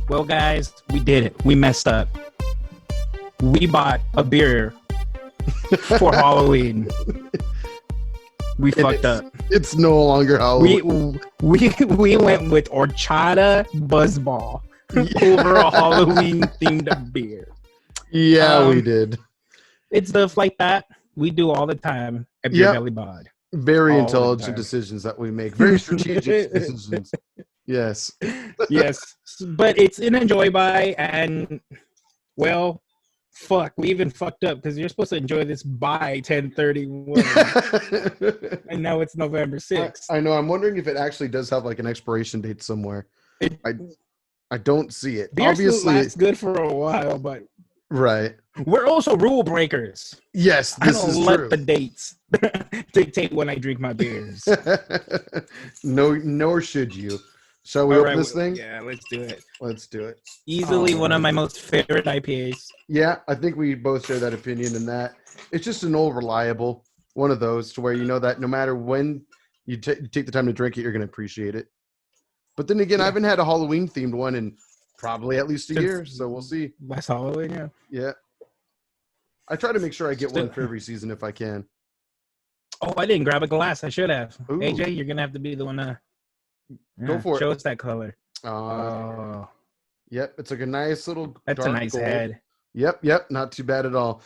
Well, guys, we did it. We messed up. We bought a beer for Halloween. We fucked up. It's no longer Halloween. We went with horchata buzzball over a Halloween themed beer. Yeah, we did. It's stuff like that we do all the time at Beer Belly Bod. Very all intelligent decisions that we make. Very strategic decisions. Yes. Yes. But it's an enjoy by, and well, fuck, we even fucked up because you're supposed to enjoy this by 10:31, and now it's November 6th. I know. I'm wondering if it actually does have like an expiration date somewhere. I don't see it. Beer Obviously, lasts good for a while, but right. We're also rule breakers. Yes, this is let true. the dates dictate when I drink my beers. No, nor should you. Shall we open this thing? Yeah, let's do it. Let's do it. Easily one of my most favorite IPAs. Yeah, I think we both share that opinion in that it's just an old reliable one of those to where you know that no matter when you take the time to drink it, you're going to appreciate it. But then again, I haven't had a Halloween themed one in probably at least a year, so we'll see. Last Halloween, yeah. Yeah. I try to make sure I get one for every season if I can. Oh, I didn't grab a glass. I should have. Ooh. AJ, you're going to have to be the one to go for show it. us that color. Yep, it's like a nice little That's a nice gold. head. Yep, not too bad at all.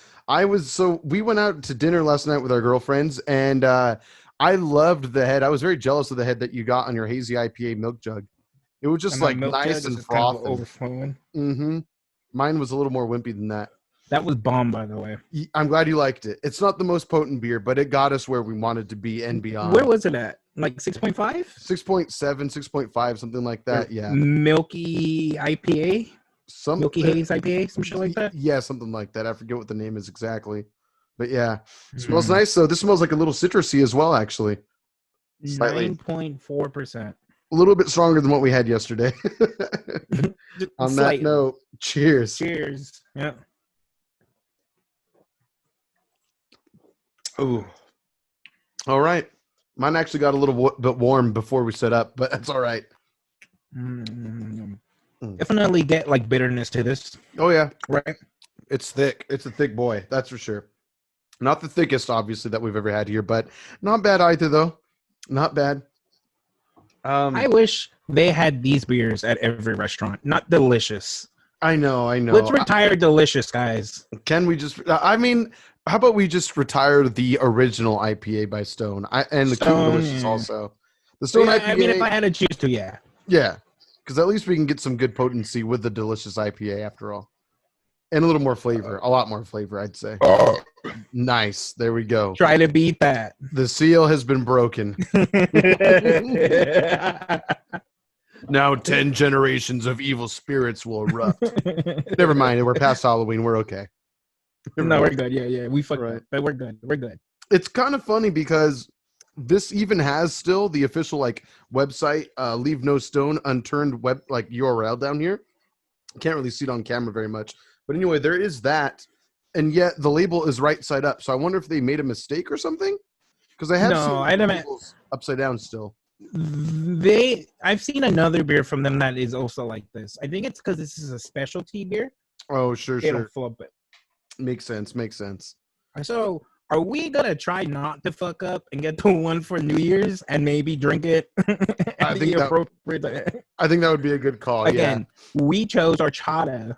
We went out to dinner last night with our girlfriends, and I loved the head. I was very jealous of the head that you got on your hazy IPA milk jug. It was just like nice and frothy. Kind of overflowing. Mm-hmm. Mine was a little more wimpy than that. That was bomb, by the way. I'm glad you liked it. It's not the most potent beer, but it got us where we wanted to be and beyond. Where was it at? Like 6.5? 6.7, 6.5, something like that. Yeah. Milky IPA? Milky Haze IPA? Some shit like that? Yeah, something like that. I forget what the name is exactly. But yeah. It smells nice. So this smells like a little citrusy as well, actually. 9.4%. A little bit stronger than what we had yesterday. On that note, cheers. Cheers. Yeah. Ooh. All right. Mine actually got a little bit warm before we set up, but that's all right. Definitely get like bitterness to this. Oh, yeah. Right. It's thick. It's a thick boy. That's for sure. Not the thickest, obviously, that we've ever had here, but not bad either, though. Not bad. I wish they had these beers at every restaurant. Not delicious. I know. Let's retire delicious, guys. Can we just? I mean, how about we just retire the original IPA by Stone and the Stone Delicious also? The Stone IPA. I mean, if I had to choose to, yeah. Yeah, because at least we can get some good potency with the Delicious IPA after all, and a little more flavor, a lot more flavor, I'd say. Nice. There we go. Try to beat that. The seal has been broken. Now 10 generations of evil spirits will erupt. Never mind. We're past Halloween. We're okay. No, we're good. Yeah. We fucked up, but we're good. We're good. It's kind of funny because this even has still the official like website, Leave No Stone Unturned web like URL down here. Can't really see it on camera very much. But anyway, there is that. And yet the label is right side up. So I wonder if they made a mistake or something. Because I have seen labels upside down still. I've seen another beer from them that is also like this. I think it's because this is a specialty beer. Oh, sure. They don't flip it. Makes sense. So are we gonna try not to fuck up and get the one for New Year's and maybe drink it? I think that would be a good call. Again, we chose horchata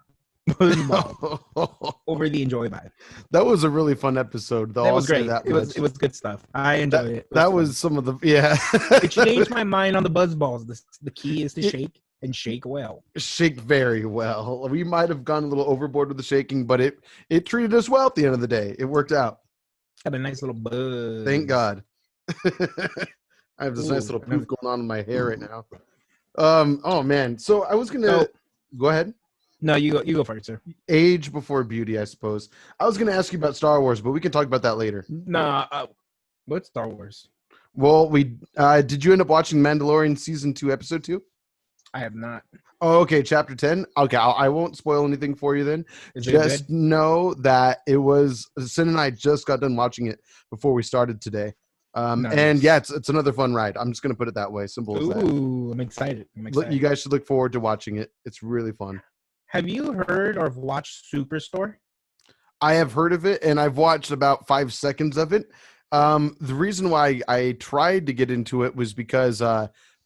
over the Enjoy Vibe. That was a really fun episode. That was great. It was good stuff. I enjoyed it. That was some of the It changed my mind on the buzz balls. The key is to shake and shake well. Shake very well. We might have gone a little overboard with the shaking, but it treated us well at the end of the day. It worked out. Got a nice little buzz. Thank God. I have this nice little poof going on in my hair right now. Oh man. So I was gonna go ahead. No, you go first, sir. Age before beauty, I suppose. I was gonna ask you about Star Wars, but we can talk about that later. Nah, what's Star Wars? Well, did you end up watching Mandalorian season 2, episode 2? I have not. Oh, okay, chapter 10. Okay, I won't spoil anything for you then. Just know that it was Sin and I just got done watching it before we started today. And yeah, Nice. it's another fun ride. I'm just gonna put it that way. Simple as that. Ooh, I'm excited. I'm You excited. guys should look forward to watching it. It's really fun. Have you heard or watched Superstore? I have heard of it, and I've watched about 5 seconds of it. The reason why I tried to get into it was because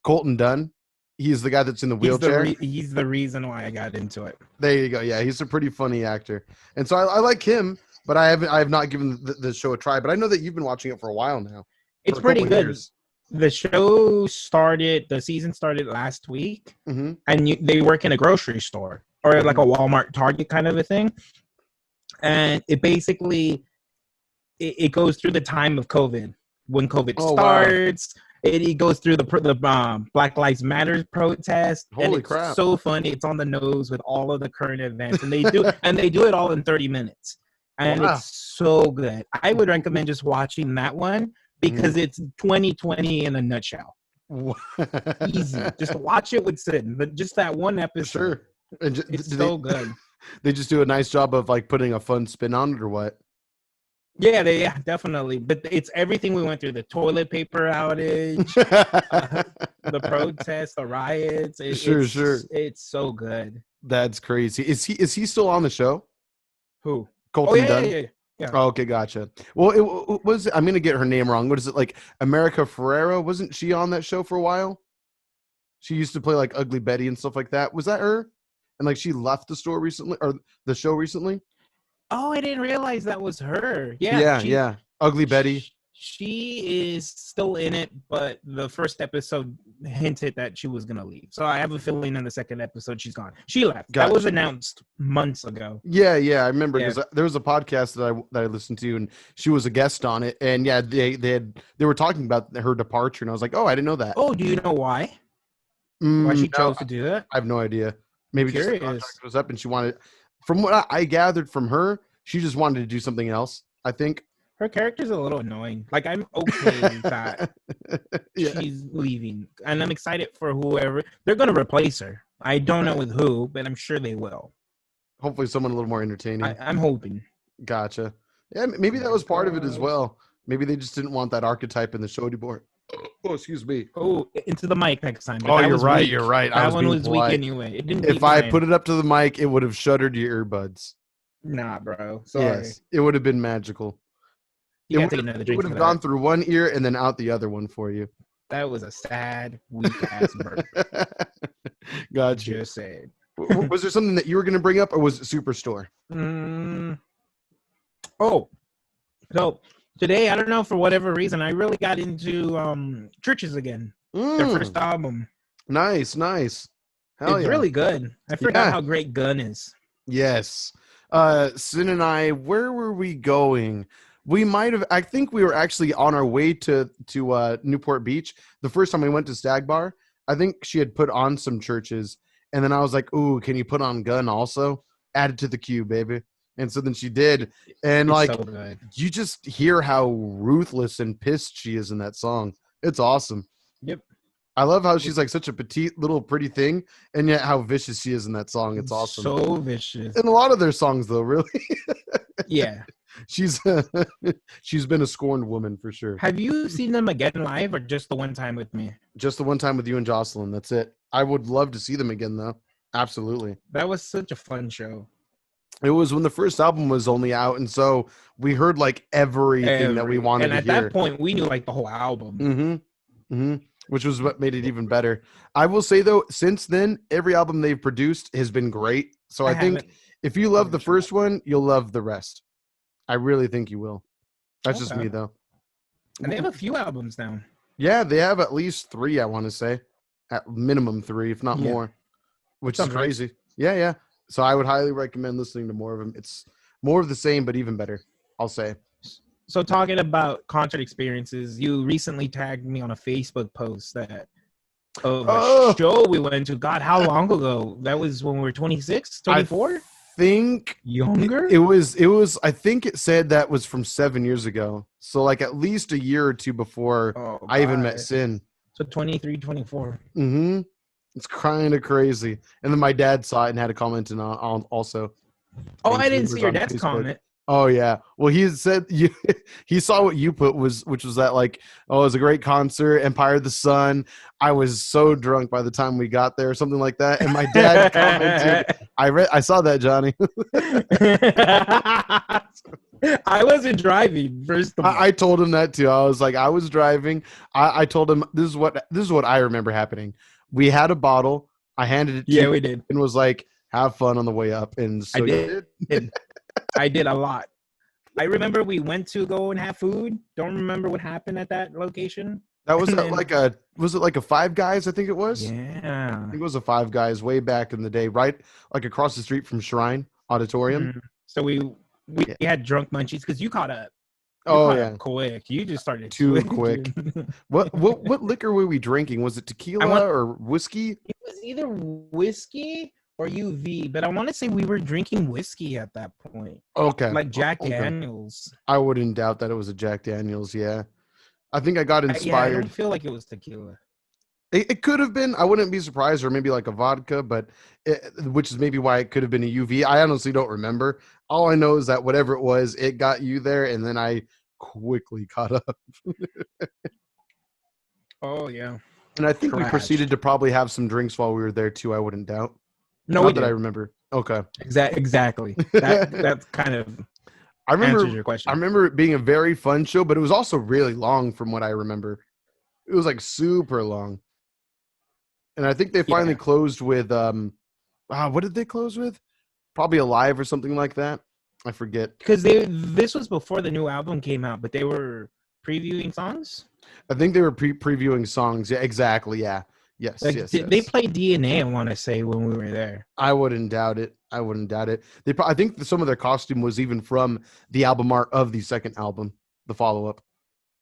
Colton Dunn, he's the guy that's in the wheelchair. He's the reason why I got into it. There you go. Yeah, he's a pretty funny actor, and so I like him. But I have not given the show a try. But I know that you've been watching it for a while now. It's For a pretty couple good. years. The show started. The season started last week, Mm-hmm. and they work in a grocery store or like a Walmart, Target kind of a thing. And it basically it goes through the time of COVID when COVID starts. Wow. It goes through the Black Lives Matter protest. Holy and it's crap! So funny. It's on the nose with all of the current events, and they do it all in 30 minutes, and it's so good. I would recommend just watching that one because it's 2020 in a nutshell. Easy, just watch it with Sid, but just that one episode. Sure, and it's so good. They just do a nice job of like putting a fun spin on it, or what? Yeah, definitely. But it's everything we went through: the toilet paper outage, the protests, the riots. Sure. It's so good. That's crazy. Is he still on the show? Who? Colton Dunn? Yeah. Oh, okay, gotcha. Well, it was. I'm gonna get her name wrong. What is it like? America Ferrera? Wasn't she on that show for a while? She used to play like Ugly Betty and stuff like that. Was that her? And like she left the store recently, or the show recently. Oh, I didn't realize that was her. Yeah. Ugly Betty. She is still in it, but the first episode hinted that she was gonna leave. So I have a feeling in the second episode she's gone. She left. Gotcha. That was announced months ago. Yeah, I remember because there was a podcast that I listened to, and she was a guest on it. And yeah, they were talking about her departure, and I was like, oh, I didn't know that. Oh, do you know why? Why she chose to do that? I have no idea. Maybe just the contract was up, and she wanted. From what I gathered from her, she just wanted to do something else. I think her character's a little annoying. Like, I'm okay with that. She's leaving, and I'm excited for whoever they're going to replace her. I don't know with who, but I'm sure they will. Hopefully, someone a little more entertaining. I'm hoping. Gotcha. Yeah, maybe that was part of it as well. Maybe they just didn't want that archetype in the show anymore. Oh, excuse me. Oh, into the mic next time. Oh, you're right. Weak. You're right. That one was polite. Weak anyway. It didn't. If I put it up to the mic, it would have shuddered your earbuds. Nah, bro. Sorry. Yes, it would have been magical. You gotta take another drink. It would have gone through one ear and then out the other one for you. That was a sad, weak ass burp. Gotcha. Just saying. Was there something that you were going to bring up, or was it Superstore? Oh, so today, I don't know, for whatever reason, I really got into Churches again. Their first album. Nice. It's really good. I forgot how great Gun is. Yes. Sin and I, where were we going? We might have. I think we were actually on our way to Newport Beach. The first time we went to Stag Bar, I think she had put on some Churches, and then I was like, "Ooh, can you put on Gun also? Add it to the queue, baby." And so then she did, and it's like so you just hear how ruthless and pissed she is in that song. It's awesome. Yep. I love how she's like such a petite little pretty thing, and yet how vicious she is in that song. It's awesome. So vicious. In a lot of their songs, though, really. Yeah. She's been a scorned woman for sure. Have you seen them again live, or just the one time with me? Just the one time with you and Jocelyn. That's it. I would love to see them again, though. Absolutely. That was such a fun show. It was when the first album was only out, and so we heard like everything that we wanted to hear. And at that point, we knew like the whole album. Which was what made it even better. I will say, though, since then, every album they've produced has been great. So I think if you love the first one, you'll love the rest. I really think you will. That's just me, though. And they have a few albums now. Yeah, they have at least 3, I want to say. At minimum 3, if not more. Which is crazy. Right. Yeah. So I would highly recommend listening to more of them. It's more of the same, but even better, I'll say. So talking about concert experiences, you recently tagged me on a Facebook post that a show we went to. God, how long ago? That was when we were 26, 24? Think younger? It was I think it said that was from 7 years ago. So like at least a year or two before I even met Sin. So 23, 24. It's kind of crazy. And then my dad saw it and had a comment on also. Oh, I didn't see your dad's comment. Oh yeah. Well, he had said he saw what you put which was that like, oh, it was a great concert, Empire of the Sun. I was so drunk by the time we got there, or something like that. And my dad commented, I saw that, Johnny. I wasn't driving. First of all, I told him that too. I was like, I was driving. I told him this is what I remember happening. We had a bottle. I handed it to yeah, you we did. and was like, have fun on the way up. And so I you did. I did a lot. I remember we went to go and have food. Don't remember what happened at that location. That was And at then, was it like a Five Guys? I think it was. I yeah. think it was a Five Guys way back in the day, right? Like across the street from Shrine Auditorium. So we Yeah. had drunk munchies because you caught up. You Oh caught yeah, up quick. You just started too switching. quick. What liquor were we drinking? Was it tequila or whiskey? It was either whiskey or UV, but I want to say we were drinking whiskey at that point, Okay, like Jack okay. Daniels. I wouldn't doubt that it was a Jack Daniels. Yeah, I think I got Yeah, I inspired. don't feel like it was tequila. It could have been. I wouldn't be surprised, or maybe like a vodka, but which is maybe why it could have been a UV. I honestly don't remember. All I know is that whatever it was, it got you there, and then I quickly caught up. Oh yeah, And I think we crashed. proceeded to probably have some drinks while we were there too. I wouldn't doubt. No, Not we that I did. remember. Okay. Exactly. That's kind of I remember. answers your question. I remember it being a very fun show, but it was also really long from what I remember. It was like super long. And I think they finally Yeah. closed with what did they close with? Probably Alive or something like that. I forget. Because this was before the new album came out, but they were previewing songs. I think they were previewing songs. Yeah, exactly. Yeah. Yes. Like Yes. they played DNA. I want to say when we were there. I wouldn't doubt it. I wouldn't doubt it. I think some of their costume was even from the album art of the second album, the follow up.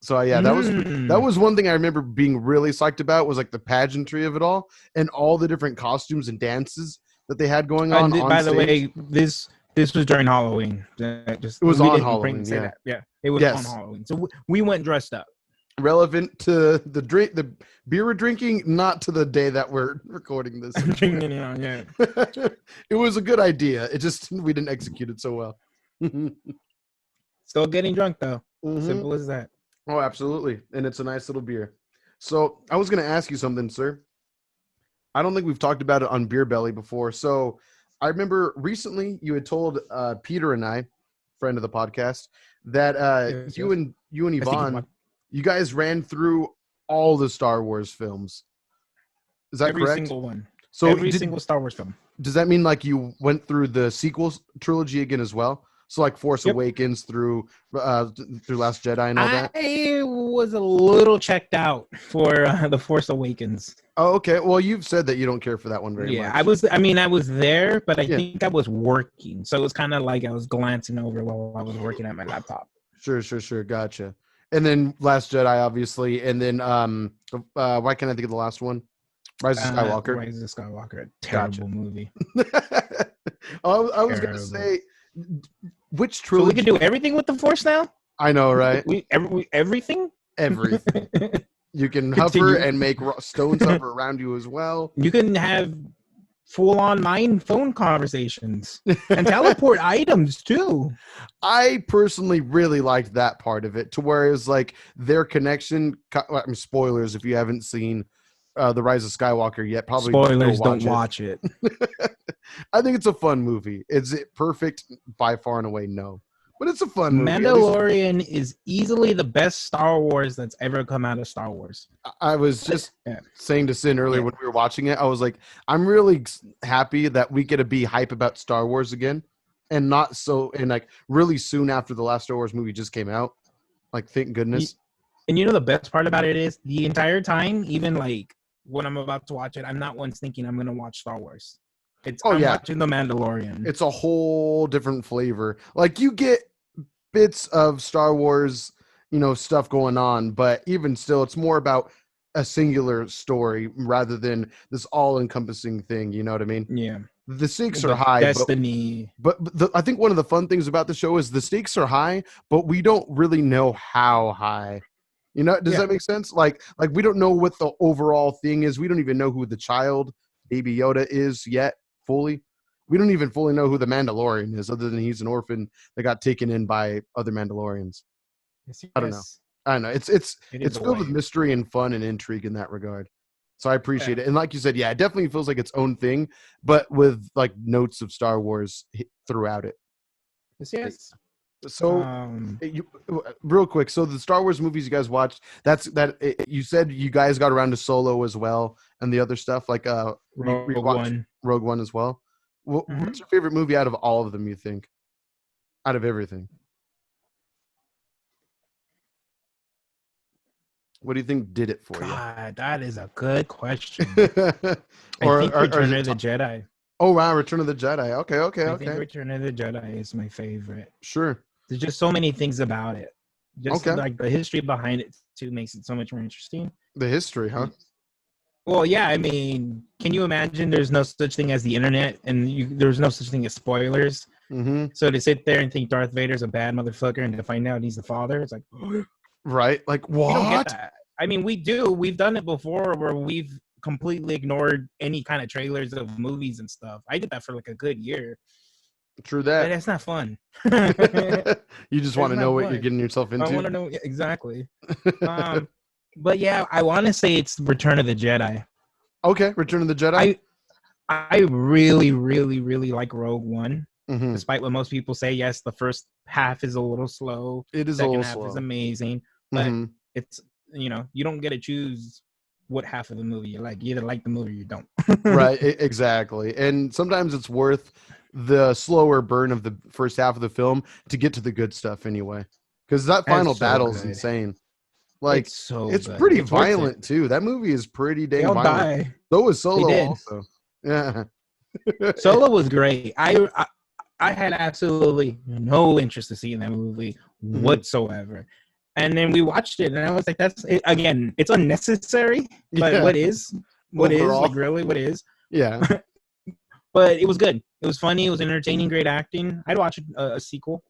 So yeah, that was one thing I remember being really psyched about was like the pageantry of it all and all the different costumes and dances that they had going on. By stage. the way, this was during Halloween. It was on Halloween. Yeah. Yeah, it was on Halloween. So we went dressed up. Relevant to the beer we're drinking, not to the day that we're recording this. Yeah. It was a good idea. It just we didn't execute it so well. Still getting drunk though. Mm-hmm. Simple as that. Oh, absolutely. And it's a nice little beer. So I was going to ask you something, sir. I don't think we've talked about it on Beer Belly before. So I remember recently you had told Peter and I, friend of the podcast, that Yes. you and Yvonne, you guys ran through all the Star Wars films. Is that correct? Every single one. So every single Star Wars film. Does that mean like you went through the sequels trilogy again as well? So like Force Awakens through Last Jedi and all that? I was a little checked out for the Force Awakens. Oh, okay. Well, you've said that you don't care for that one very much. Yeah, I was there, but I think I was working. So it was kind of like I was glancing over while I was working at my laptop. Sure. Gotcha. And then Last Jedi, obviously. And then why can't I think of the last one? Rise of Skywalker. Rise of Skywalker. A terrible movie. I was going to say, which trilogy? So we can do everything with the Force now? I know, right? Everything? Everything. You can hover and make stones hover around you as well. You can have full-on mind phone conversations and teleport items too. I personally really liked that part of it, to where it was like their connection. Spoilers if you haven't seen The Rise of Skywalker yet. Probably spoilers. Don't watch it. I think it's a fun movie. Is it perfect? By far and away, no. But it's a fun movie. Mandalorian is easily the best Star Wars that's ever come out of Star Wars. I was just saying to Sin earlier when we were watching it, I was like, I'm really happy that we get to be hype about Star Wars again, and not so, and like really soon after the last Star Wars movie just came out. Like, thank goodness. And you know the best part about it is the entire time, even like when I'm about to watch it, I'm not once thinking I'm going to watch Star Wars. I'm watching The Mandalorian. It's a whole different flavor. Like, you get bits of Star Wars, stuff going on, but even still, it's more about a singular story rather than this all-encompassing thing. You know what I mean? Yeah. The stakes are high. Destiny. But I think one of the fun things about the show is the stakes are high, but we don't really know how high. Does that make sense? Like we don't know what the overall thing is. We don't even know who the child, Baby Yoda, is yet fully. we don't even fully know who the Mandalorian is, other than he's an orphan that got taken in by other Mandalorians. Yes, I don't know. yes. I don't know. It's It is a filled with boy. mystery and fun and intrigue in that regard. So I appreciate Yeah. it. And like you said, yeah, it definitely feels like its own thing, but with like notes of Star Wars throughout it. Yes, yes. So real quick, so the Star Wars movies you guys watched, you said you guys got around to Solo as well and the other stuff, like Rogue One. Rogue One as well. What's your favorite movie out of all of them, you think? Out of everything. What do you think did it for you? God, that is a good question. Or, I think Return of the Jedi. Oh wow, Return of the Jedi. Okay. I think Return of the Jedi is my favorite. Sure. There's just so many things about it. Just like the history behind it too makes it so much more interesting. The history, huh? Well, yeah. I mean, can you imagine? There's no such thing as the internet, and there's no such thing as spoilers. Mm-hmm. So to sit there and think Darth Vader's a bad motherfucker, and to find out he's the father, it's like, right? Like what? We don't get that. I mean, we do. We've done it before, where we've completely ignored any kind of trailers of movies and stuff. I did that for like a good year. True that. But that's not fun. You just want to know what you're getting yourself into. I want to know exactly. But yeah, I want to say it's Return of the Jedi. Okay, Return of the Jedi. I really, really, really like Rogue One. Mm-hmm. Despite what most people say, yes, the first half is a little slow. It is Second a little half slow. is amazing, but it's you don't get to choose what half of the movie you like. You either like the movie or you don't. Right, exactly. And sometimes it's worth the slower burn of the first half of the film to get to the good stuff anyway. Because that final battle is insane. Like it's pretty violent too. That movie is pretty dang violent. So was Solo also. Yeah. Solo was great. I had absolutely no interest in seeing that movie whatsoever. And then we watched it, and I was like, "That's it. Again, it's unnecessary." But what is like really what is? Yeah. But it was good. It was funny. It was entertaining. Great acting. I'd watch a sequel.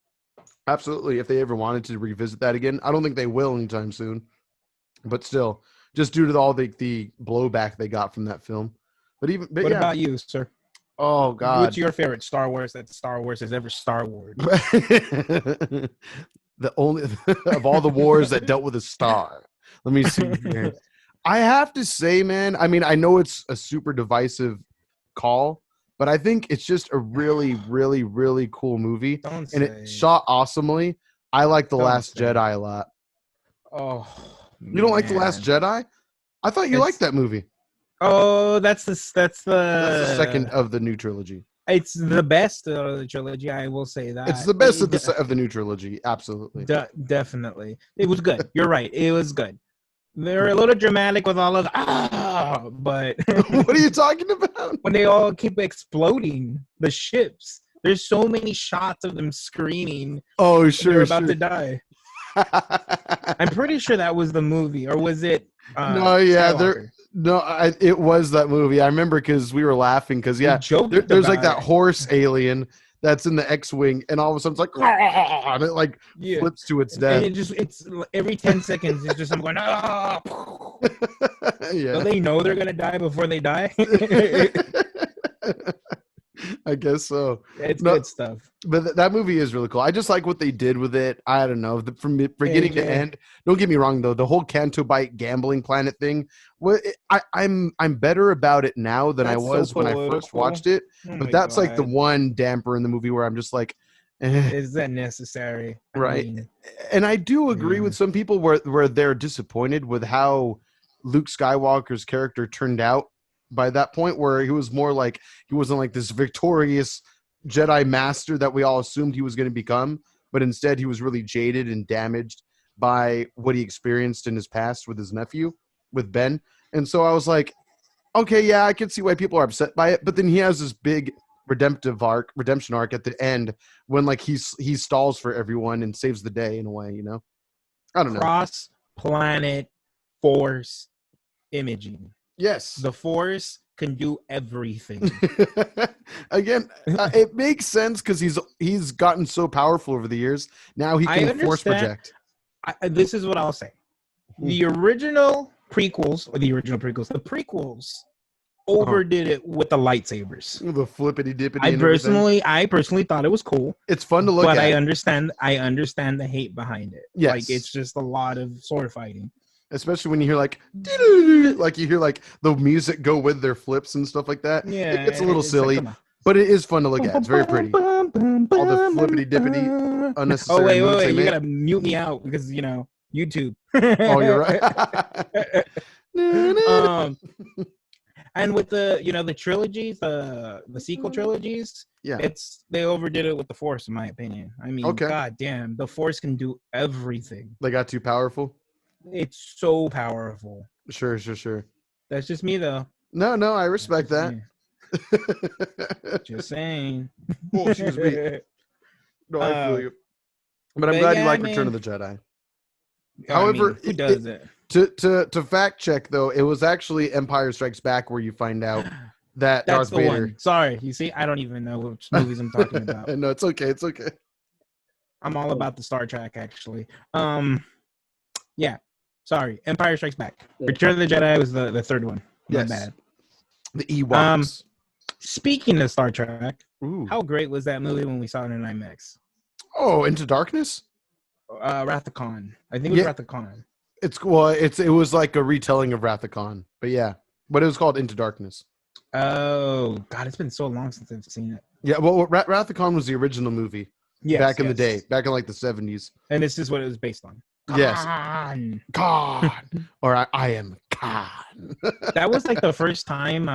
Absolutely, if they ever wanted to revisit that again. I don't think they will anytime soon. But still, just due to all the blowback they got from that film. But what about you, sir? Oh God, what's your favorite Star Wars that Star Wars has ever Star Wars? The only of all the wars that dealt with a star. Let me see here. I have to say, man, I mean, I know it's a super divisive call, but I think it's just a really, really, really cool movie. And it's shot awesomely. I like The Last Jedi a lot. Oh, you don't like The Last Jedi? I thought you liked that movie. Oh, that's the second of the new trilogy. It's the best of the trilogy. I will say that it's the best of the new trilogy. Absolutely, definitely, it was good. You're right. It was good. They're a little dramatic with all of but what are you talking about? When they all keep exploding the ships, there's so many shots of them screaming. Oh, sure, they're about to die. I'm pretty sure that was the movie, or was it? No, yeah, it was that movie. I remember because we were laughing because there's like that horse alien that's in the X-wing, and all of a sudden it's like, and it like flips to its death. And it's every 10 seconds. It's just I'm going, yeah. So they know they're gonna die before they die. I guess so. It's good stuff. But that movie is really cool. I just like what they did with it. I don't know. From beginning to end. Don't get me wrong, though. The whole Canto Bite gambling planet thing. Well, I'm better about it now than I was when I first watched it. But that's like the one damper in the movie where I'm just like, is that necessary? Right. And I do agree with some people where they're disappointed with how Luke Skywalker's character turned out. By that point, where he was more like he wasn't like this victorious Jedi master that we all assumed he was going to become, but instead he was really jaded and damaged by what he experienced in his past with his nephew, with Ben. And so I was like, okay, yeah, I can see why people are upset by it. But then he has this big redemption arc at the end when like he stalls for everyone and saves the day in a way, you know? I don't know. Cross planet force imaging. Yes. The Force can do everything. Again, it makes sense because he's gotten so powerful over the years. Now he can force project. This is what I'll say. The prequels, the prequels overdid it with the lightsabers. The flippity dippity. I personally thought it was cool. It's fun to look at. But I understand the hate behind it. Yes. Like it's just a lot of sword fighting. Especially when you hear like you hear like the music go with their flips and stuff like that. Yeah, it's a little silly, but it is fun to look at. It's very pretty. All the flippity dippity unnecessary. Oh wait! You gotta mute me out because YouTube. Oh, you're right. And with the trilogies, the sequel trilogies, they overdid it with the Force, in my opinion. I mean, God damn, the Force can do everything. They got too powerful. It's so powerful. Sure. That's just me, though. No, I respect that. Just saying. Oh, excuse me. No, I feel you. But I'm glad you like Return of the Jedi. However, who does it? To fact check though, it was actually Empire Strikes Back where you find out that That's Darth Vader. One. Sorry, you see, I don't even know which movies I'm talking about. No, it's okay. I'm all about the Star Trek, actually. Yeah. Sorry, Empire Strikes Back. Return of the Jedi was the third one. Not bad. The Ewoks. Speaking of Star Trek, how great was that movie when we saw it in IMAX? Oh, Into Darkness? Wrath of Khan. I think it was Wrath of Khan. It was like a retelling of Wrath of Khan, but but it was called Into Darkness. Oh God, it's been so long since I've seen it. Yeah, well, Wrath of Khan was the original movie. Back in the day, back in like the 70s. And this is what it was based on. Khan. Or I am Khan. That was like the first time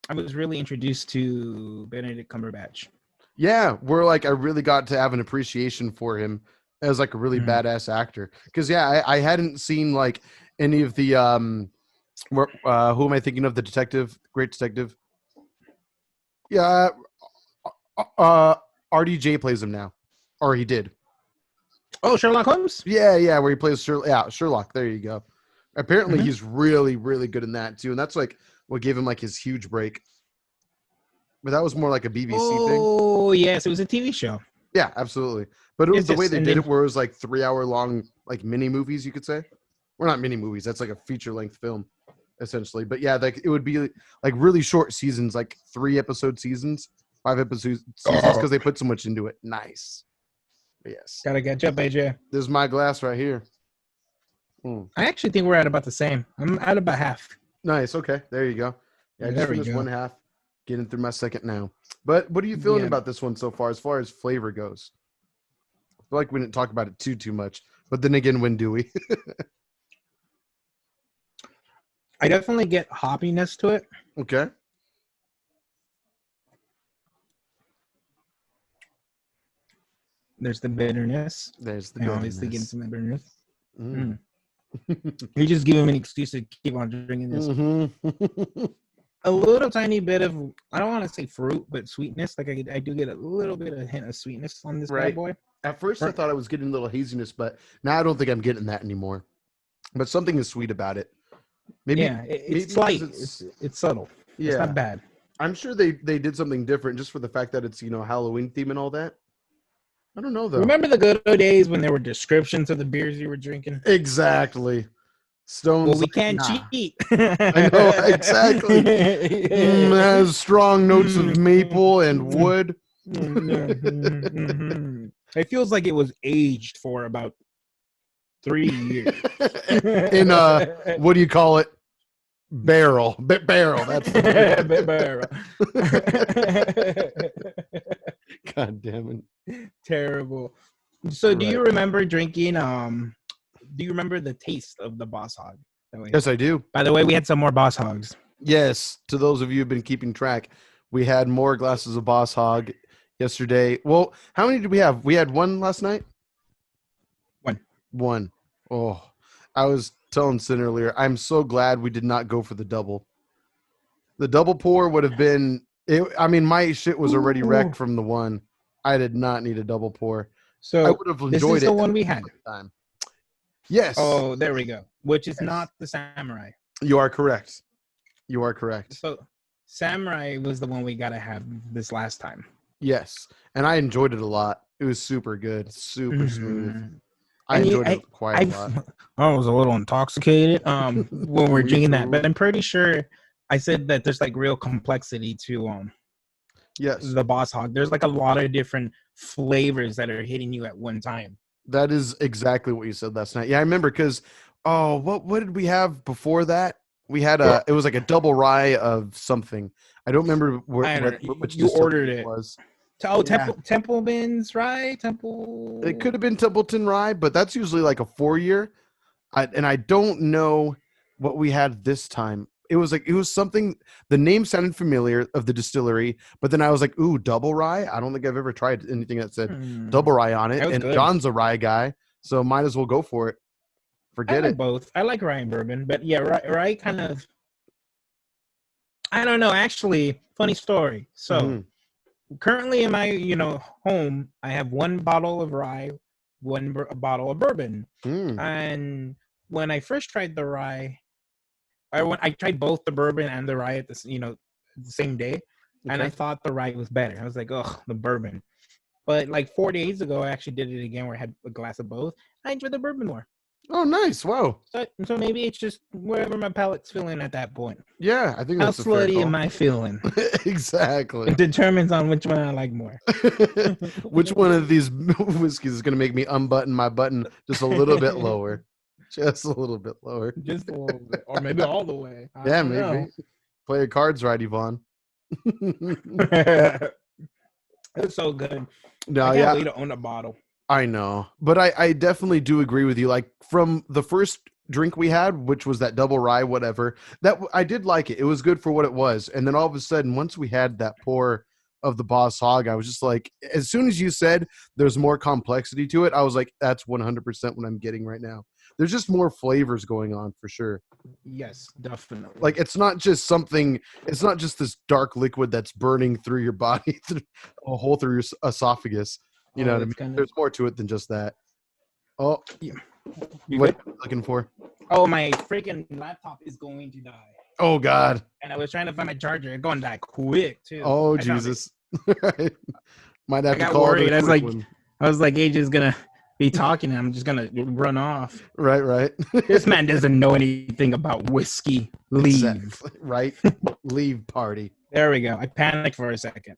I was really introduced to Benedict Cumberbatch. Yeah, where like I really got to have an appreciation for him as like a really badass actor. Because I hadn't seen like any of the who am I thinking of? The detective, great detective. Yeah, RDJ plays him now, or he did. Oh, Sherlock Holmes? Yeah, where he plays Sherlock. There you go. Apparently, he's really, really good in that too, and that's like what gave him like his huge break. But that was more like a BBC thing. Oh, yes, it was a TV show. Yeah, absolutely. But it was the way they did it, where it was like 3-hour long, like mini movies, you could say. Well, not mini movies. That's like a feature length film, essentially. But yeah, like it would be like really short seasons, like 3-episode seasons, 5-episode seasons, because they put so much into it. Nice. But yes. Gotta catch up, AJ. This is my glass right here. I actually think we're at about the same. I'm at about half. Nice. Okay. There you go. Yeah, I just finished one half. Getting through my second now. But what are you feeling about this one so far as flavor goes? I feel like we didn't talk about it too much. But then again, when do we? I definitely get hoppiness to it. Okay. There's the bitterness. Obviously getting some bitterness. You're just giving me an excuse to keep on drinking this. A little tiny bit of, I don't want to say fruit, but sweetness. Like I do get a little bit of hint of sweetness on this bad boy. At first, I thought I was getting a little haziness, but now I don't think I'm getting that anymore. But something is sweet about it. Maybe it's light. It's subtle. Yeah, it's not bad. I'm sure they did something different just for the fact that it's Halloween theme and all that. I don't know though. Remember the good old days when there were descriptions of the beers you were drinking? Exactly. Stones. Well, we can't cheat. I know, exactly. It has strong notes of maple and wood. It feels like it was aged for about 3 years. In what do you call it? Barrel. Barrel. That's barrel. God damn it. Terrible. So do you remember drinking do you remember the taste of the Boss Hog? Yes, I do. By the way, we had some more Boss Hogs. Yes, to those of you who've been keeping track, we had more glasses of Boss Hog yesterday. Well, how many did we have? We had one last night? One. Oh, I was telling Sin earlier, I'm so glad we did not go for the double. The double pour would have been, my shit was already wrecked from the one. I did not need a double pour. So I would have enjoyed this is the one we had. Time. Yes. Oh, there we go. Which is not the Samurai. You are correct. So Samurai was the one we got to have this last time. Yes. And I enjoyed it a lot. It was super good. Super smooth. I enjoyed it quite a lot. I was a little intoxicated when we were drinking that, but I'm pretty sure I said that there's like real complexity to Yes, the Boss Hog. There's like a lot of different flavors that are hitting you at one time. that is exactly what you said last night. Yeah, I remember because what did we have before that? We had it was like a double rye of something. I don't remember I don't know. which You distillery ordered it it. was. Oh, Yeah. Templeman's right? It could have been Templeton Rye, but that's usually like a 4-year. And I don't know what we had this time. It was something. The name sounded familiar of the distillery, but then I was like, "Ooh, double rye." I don't think I've ever tried anything that said double rye on it. That was And good. John's a rye guy, so might as well go for it. I Forget like it. both. I like rye and bourbon, but yeah, rye kind of. I don't know. Actually, funny story. So currently in my home, I have one bottle of rye, a bottle of bourbon, and when I first tried the rye, I tried both the bourbon and the rye at the same day, and I thought the rye was better. I was like, oh, the bourbon. But like 4 days ago, I actually did it again where I had a glass of both. I enjoyed the bourbon more. Oh, nice! Wow. So maybe it's just wherever my palate's feeling at that point. Yeah, I think How that's a fair slutty call. am I feeling? Exactly. It determines on which one I like more. Which one of these whiskeys is going to make me unbutton my button just a little bit lower? Just a little bit lower. Just a little bit, or maybe all the way. I Yeah, don't maybe. know. Play your cards right, Yvonne. It's so good. No, I can't yeah, wait to own a bottle. I know. But I definitely do agree with you. Like from the first drink we had, which was that double rye, whatever, that I did like it. It was good for what it was. And then all of a sudden, once we had that pour of the Boss Hog, I was just like, as soon as you said there's more complexity to it, I was like, that's 100% what I'm getting right now. There's just more flavors going on for sure. Yes, definitely. Like it's not just this dark liquid that's burning through your body, through a hole through your esophagus. You know what I mean? There's more to it than just that. Oh, yeah. What are you looking for? Oh, my freaking laptop is going to die. Oh God! And I was trying to find my charger. It's going to die quick too. Oh Jesus! Might have I to got call worried. it a quick one. I was like, AJ's gonna be talking, and I'm just gonna run off. Right. This man doesn't know anything about whiskey. Leave. Exactly. Right. Leave party. There we go. I panicked for a second.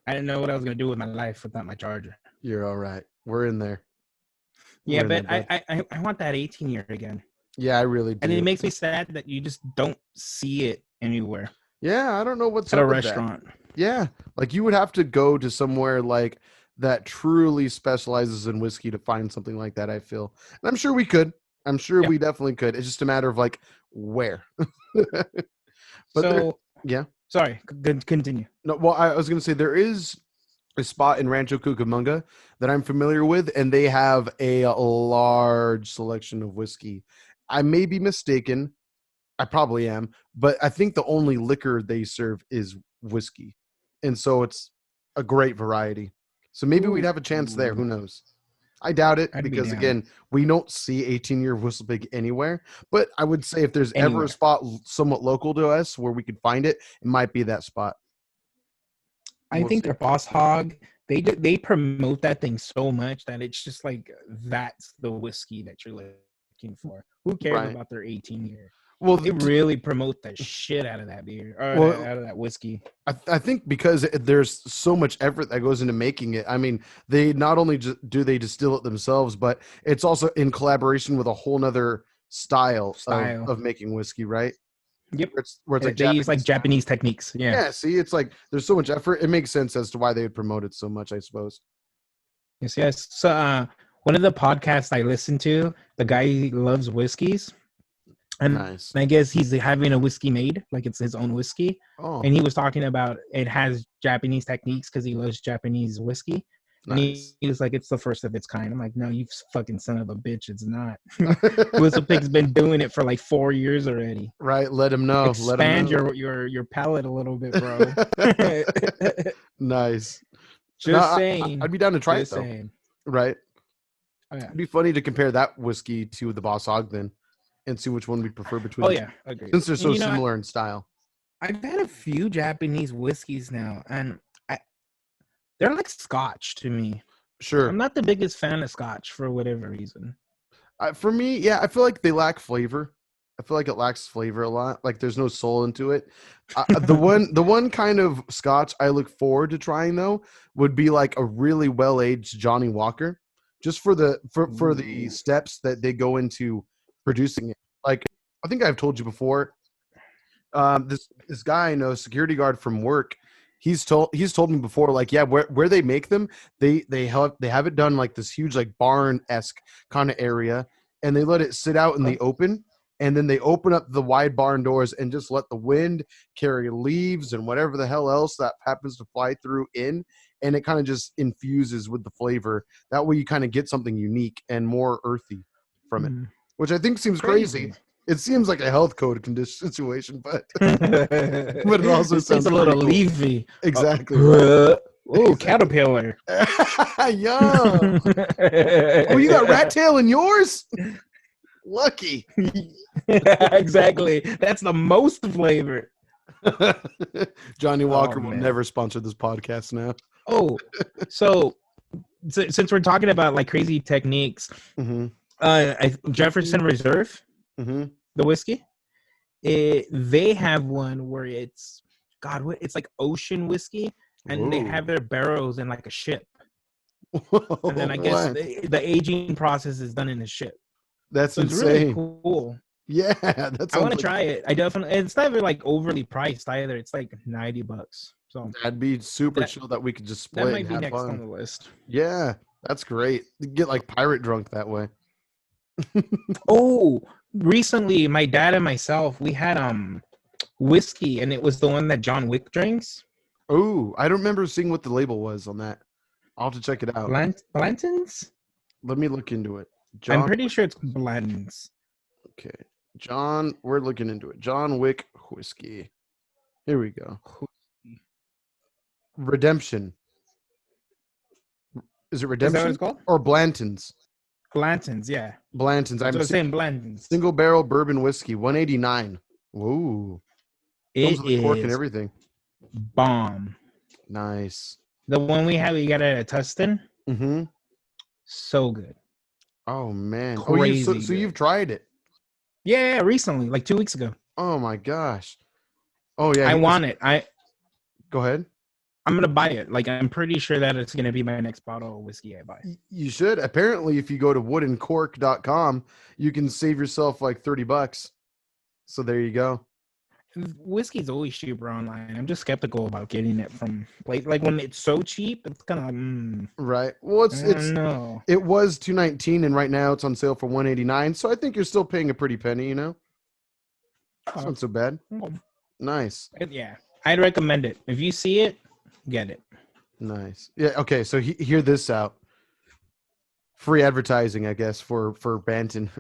I didn't know what I was gonna do with my life without my charger. You're all right. We're in there. Yeah, but I want that 18-year again. Yeah, I really do. And it makes me sad that you just don't see it anywhere. Yeah, I don't know what's at up a with restaurant. That. Yeah, like you would have to go to somewhere like that truly specializes in whiskey to find something like that. I feel, and I'm sure we could. I'm sure we definitely could. It's just a matter of like where. But yeah. Sorry, continue. No, well, I was going to say there is a spot in Rancho Cucamonga that I'm familiar with, and they have a large selection of whiskey. I may be mistaken. I probably am, but I think the only liquor they serve is whiskey. And so it's a great variety. So maybe we'd have a chance there. Who knows? I doubt it because, again, we don't see 18-year WhistlePig anywhere. But I would say if there's ever a spot somewhat local to us where we could find it, it might be that spot. I think their Boss Hog, they promote that thing so much that it's just like that's the whiskey that you're looking for. Who cares about their 18-year? Well, they really promote the shit out of that beer, or out of that whiskey. I think because there's so much effort that goes into making it. I mean, they not only do they distill it themselves, but it's also in collaboration with a whole nother style. Of making whiskey, right? Yep. Where it's like they use like Japanese techniques. Yeah. Yeah. See, it's like there's so much effort. It makes sense as to why they would promote it so much, I suppose. Yes. So one of the podcasts I listen to, the guy loves whiskeys. And I guess he's having a whiskey made, like it's his own whiskey. Oh. And he was talking about it has Japanese techniques because he loves Japanese whiskey. And he was like, it's the first of its kind. I'm like, no, you fucking son of a bitch. It's not. WhistlePig's been doing it for like 4 years already. Right. Let him know. Expand your palate a little bit, bro. Nice. Just saying. I'd be down to try it though. Right. Oh, yeah. It'd be funny to compare that whiskey to the Boss Hog then. And see which one we prefer between. Oh yeah, agreed. Since they're so similar in style. I've had a few Japanese whiskeys now, and they're like Scotch to me. Sure, I'm not the biggest fan of Scotch for whatever reason. For me, yeah, I feel like they lack flavor. I feel like it lacks flavor a lot. Like there's no soul into it. The one kind of Scotch I look forward to trying though would be like a really well aged Johnny Walker, just for the steps that they go into producing it. Like I think I've told you before. This guy I know, security guard from work, he's told me before, like, yeah, where they make them, they have it done like this huge like barn-esque kind of area, and they let it sit out in the open, and then they open up the wide barn doors and just let the wind carry leaves and whatever the hell else that happens to fly through in, and it kind of just infuses with the flavor. That way you kind of get something unique and more earthy from it, which I think seems crazy. It seems like a health code condition situation, but it also sounds a little cool. leafy. Exactly. Right. Oh, caterpillar. Yeah. Oh, you got rat tail in yours? Lucky. Exactly. That's the most flavor. Johnny Walker will never sponsor this podcast now. Oh, so since we're talking about like crazy techniques, Jefferson Reserve. The whiskey, they have one where it's it's like ocean whiskey, and they have their barrels in like a ship. And then I guess the aging process is done in a ship. That's insane. Really cool. Yeah, that's. I want to try it. I definitely. It's not even like overly priced either. It's like $90. So that'd be super chill that we could just split. That might be next on the list. Yeah, that's great. You get like pirate drunk that way. Oh, recently my dad and myself, we had whiskey, and it was the one that John Wick drinks. Oh, I don't remember seeing what the label was on that. I'll have to check it out. Blanton's? Let me look into it. I'm pretty sure it's Blanton's. Okay. We're looking into it. John Wick whiskey. Here we go. Redemption. Is it Redemption? Is that what it's called? Or Blanton's? Blanton's, yeah. Blanton's. I'm saying Blanton's. Single barrel bourbon whiskey, $189. Whoa. It comes with cork and everything. Bomb. Nice. The one we got at Tustin. So good. Oh man. Crazy. So you've tried it? Yeah, recently, like 2 weeks ago. Oh my gosh. Oh yeah. I want it. Go ahead. I'm gonna buy it. Like I'm pretty sure that it's gonna be my next bottle of whiskey I buy. You should. Apparently, if you go to woodandcork.com, you can save yourself like $30. So there you go. Whiskey's always cheaper online. I'm just skeptical about getting it from like when it's so cheap. It's kind of right. Well, it was $219, and right now it's on sale for $189. So I think you're still paying a pretty penny. You know, it's not so bad. Nice. Yeah, I'd recommend it. If you see it, get it. Nice. Yeah. Okay. So hear this out. Free advertising, I guess, for Banton.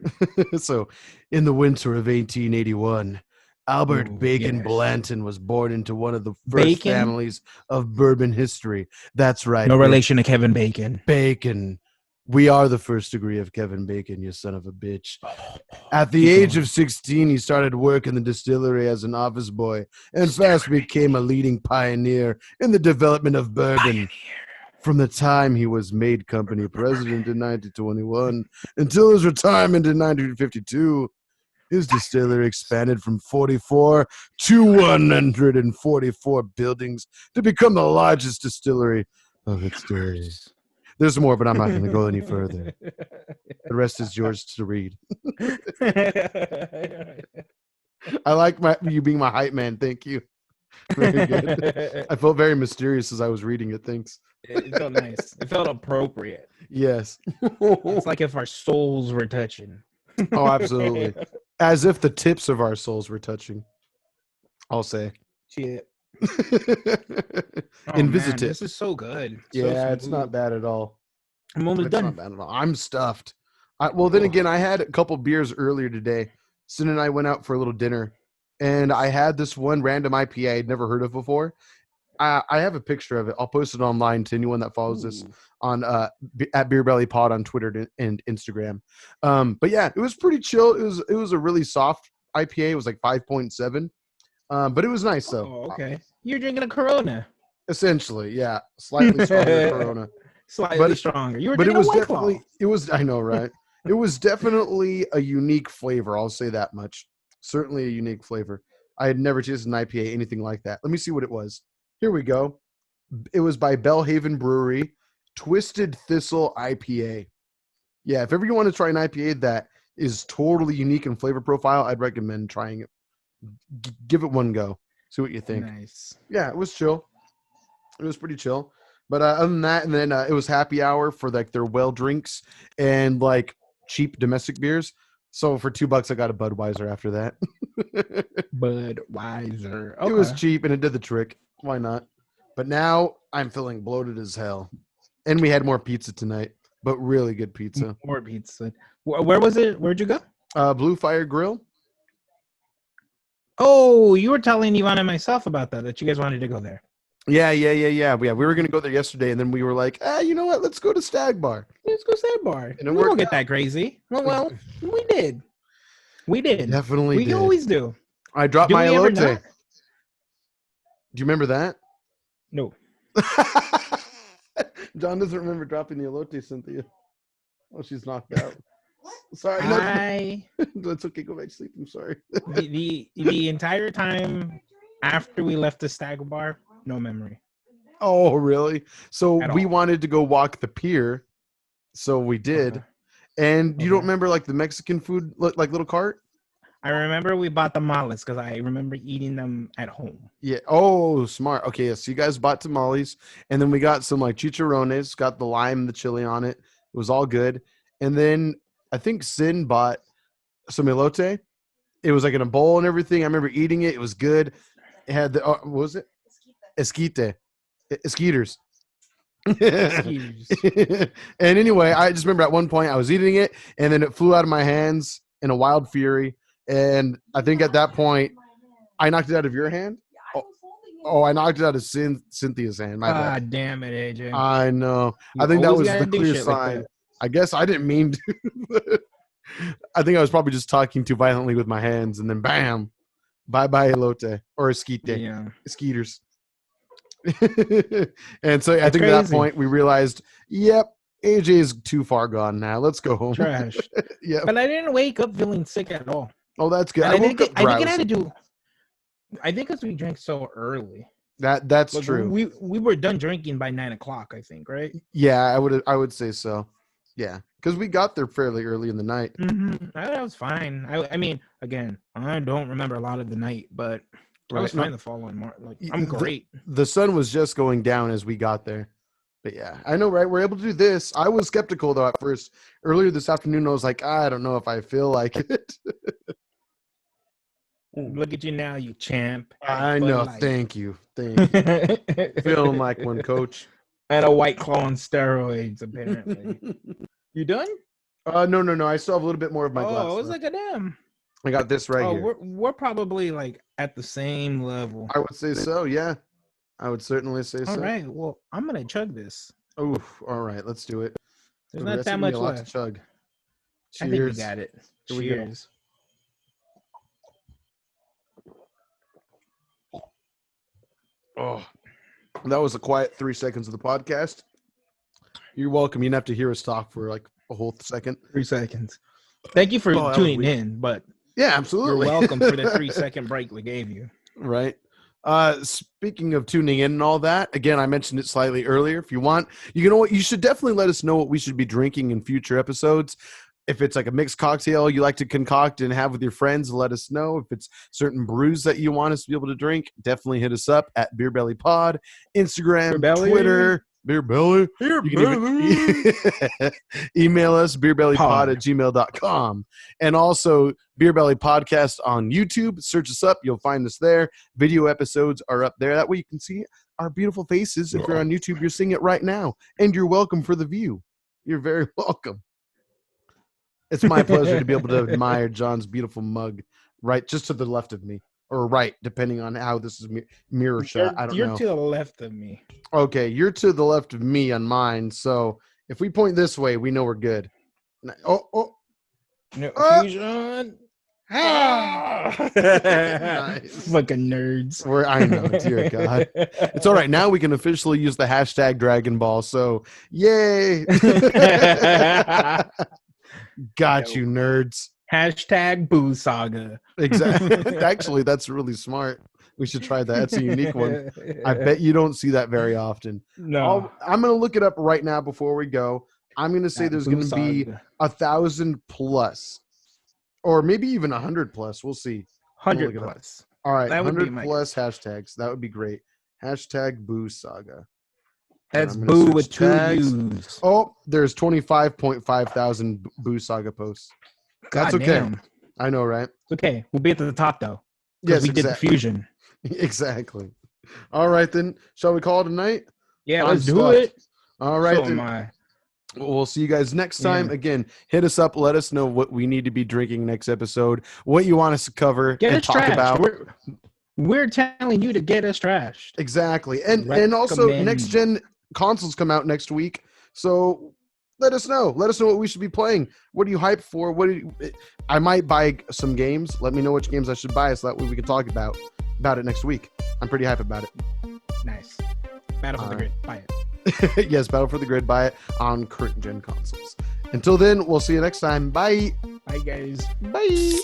So, in the winter of 1881. Albert Bacon Blanton was born into one of the first families of bourbon history. That's right. No relation to Kevin Bacon. Bacon. We are the first degree of Kevin Bacon, you son of a bitch. At the age of 16, he started work in the distillery as an office boy and fast became a leading pioneer in the development of bourbon. From the time he was made company president in 1921 until his retirement in 1952, his distillery expanded from 44 to 144 buildings to become the largest distillery of its day. There's more, but I'm not going to go any further. The rest is yours to read. I like you being my hype man. Thank you. Very good. I felt very mysterious as I was reading it. Thanks. It felt nice. It felt appropriate. Yes. It's like if our souls were touching. Oh, absolutely. As if the tips of our souls were touching. I'll say. Shit. Invisit. This is so good. Yeah, it's not bad at all. I'm almost done. Not bad at all. I'm stuffed. Then again, I had a couple beers earlier today. Sin and I went out for a little dinner, and I had this one random IPA I'd never heard of before. I have a picture of it. I'll post it online to anyone that follows this on at Beer Belly Pod on Twitter and Instagram. But yeah, it was pretty chill. It was a really soft IPA. It was like 5.7. But it was nice though. Oh, okay. You're drinking a Corona. Essentially, yeah, slightly stronger Corona. Slightly stronger. You were but it was White definitely Claw. it was. I know, right? It was definitely a unique flavor. I'll say that much. Certainly a unique flavor. I had never tasted an IPA, anything like that. Let me see what it was. Here we go. It was by Bellhaven Brewery, Twisted Thistle IPA. Yeah, if ever you want to try an IPA that is totally unique in flavor profile, I'd recommend trying it. Give it one go. See what you think. Nice. Yeah, it was chill. It was pretty chill. But other than that, and then it was happy hour for like their well drinks and like cheap domestic beers. So for $2, I got a Budweiser after that. Budweiser. Okay. It was cheap and it did the trick. Why not? But now I'm feeling bloated as hell. And we had more pizza tonight, but really good pizza. More pizza. Where was it? Where'd you go? Blue Fire Grill. Oh, you were telling Ivan and myself about that you guys wanted to go there. Yeah. We were going to go there yesterday, and then we were like, you know what? Let's go to Stag Bar. Let's go Stag Bar. And we won't get that crazy. Well, we did. We did. Definitely we did. always do. I dropped my elote. Do you remember that? No. John doesn't remember dropping the elote, Cynthia. Oh, she's knocked out. Sorry. That's okay. Go back to sleep. I'm sorry. the entire time after we left the Stag Bar, no memory. Oh, really? So we wanted to go walk the pier. So we did. Okay. And you don't remember like the Mexican food, like little cart? I remember we bought tamales because I remember eating them at home. Yeah. Oh, smart. Okay. Yeah, so you guys bought tamales, and then we got some like chicharrones, got the lime and the chili on it. It was all good. And then I think Sin bought some elote. It was like in a bowl and everything. I remember eating it. It was good. It had the, what was it? Esquite. Esquiters. And anyway, I just remember at one point I was eating it, and then it flew out of my hands in a wild fury. And I think at that point, I knocked it out of your hand. Oh, I knocked it out of Cynthia's hand. My bad. Damn it, AJ. I know. I think that was the clear sign. Like I guess I didn't mean to. I think I was probably just talking too violently with my hands, and then bam, bye elote or esquite. Yeah, esquiters. And so I think at that point we realized, yep, AJ is too far gone now. Let's go home. Trash. Yeah, but I didn't wake up feeling sick at all. Oh, that's good. I think it had to do. I think because we drank so early. That's true. We were done drinking by 9 o'clock. I think, right? Yeah, I would say so. Yeah, because we got there fairly early in the night. Mm-hmm. That was fine. I mean, again, I don't remember a lot of the night, but I was fine the following morning. Like, I'm great. The sun was just going down as we got there. But yeah, I know, right? We're able to do this. I was skeptical, though, at first. Earlier this afternoon, I was like, I don't know if I feel like it. Look at you now, you champ. I know. Thank you. Feeling like one, coach. And a White Claw on steroids, apparently. You done? No. I still have a little bit more of my glass. Oh, it was like a damn. I got this right here. We're probably like at the same level. I would say so, yeah. I would certainly say so. All right. Well, I'm going to chug this. Oh, all right. Let's do it. There's not that much left. To chug. Cheers. I think we got it. Cheers. Oh, that was a quiet 3 seconds of the podcast. You're welcome. You didn't have to hear us talk for like a whole second. 3 seconds. Thank you for tuning in, but yeah, absolutely. You're welcome for the 3-second break we gave you. Right. Speaking of tuning in and all that, again, I mentioned it slightly earlier. If you want, you know what, you should definitely let us know what we should be drinking in future episodes. If it's like a mixed cocktail you like to concoct and have with your friends, let us know. If it's certain brews that you want us to be able to drink, definitely hit us up at Beer Belly Pod, Instagram, Twitter, Beer Belly. Email us, beerbellypod@gmail.com. And also Beer Belly Podcast on YouTube. Search us up. You'll find us there. Video episodes are up there. That way you can see our beautiful faces. If you're on YouTube, you're seeing it right now. And you're welcome for the view. You're very welcome. It's my pleasure to be able to admire John's beautiful mug right just to the left of me. Or right, depending on how this is mirror shot. I don't know. You're to the left of me. Okay, you're to the left of me on mine. So if we point this way, we know we're good. Oh. No, fusion. Nice. Fucking nerds. I know, dear God. It's all right. Now we can officially use the hashtag Dragon Ball. So, yay. Got you, nerds. Hashtag Boo Saga. Exactly. Actually, that's really smart. We should try that. That's a unique one. I bet you don't see that very often. No. I'm going to look it up right now before we go. I'm going to say there's going to be 1,000 plus, or maybe even 100 plus. We'll see. 100 plus. All right, that 100 plus hashtags. That would be great. Hashtag Boo Saga. That's Boo with 2 U's. Oh, there's 25.5 thousand Boo Saga posts. That's okay. Damn. I know, right? It's okay. We'll be at the top though. Yes, we did the fusion. Exactly. All right, then. Shall we call it a night? Yeah, let's do it. All right. So then. am I. We'll see you guys next time. Yeah. Again, hit us up. Let us know what we need to be drinking next episode, what you want us to cover and talk about. We're telling you to get us trashed. Exactly. And also, next gen consoles come out next week. So let us know. Let us know what we should be playing. What are you hyped for? I might buy some games. Let me know which games I should buy so that way we can talk about it next week. I'm pretty hyped about it. Nice. Battle for the Grid. Buy it. Yes, Battle for the Grid. Buy it on current gen consoles. Until then, we'll see you next time. Bye. Bye, guys. Bye.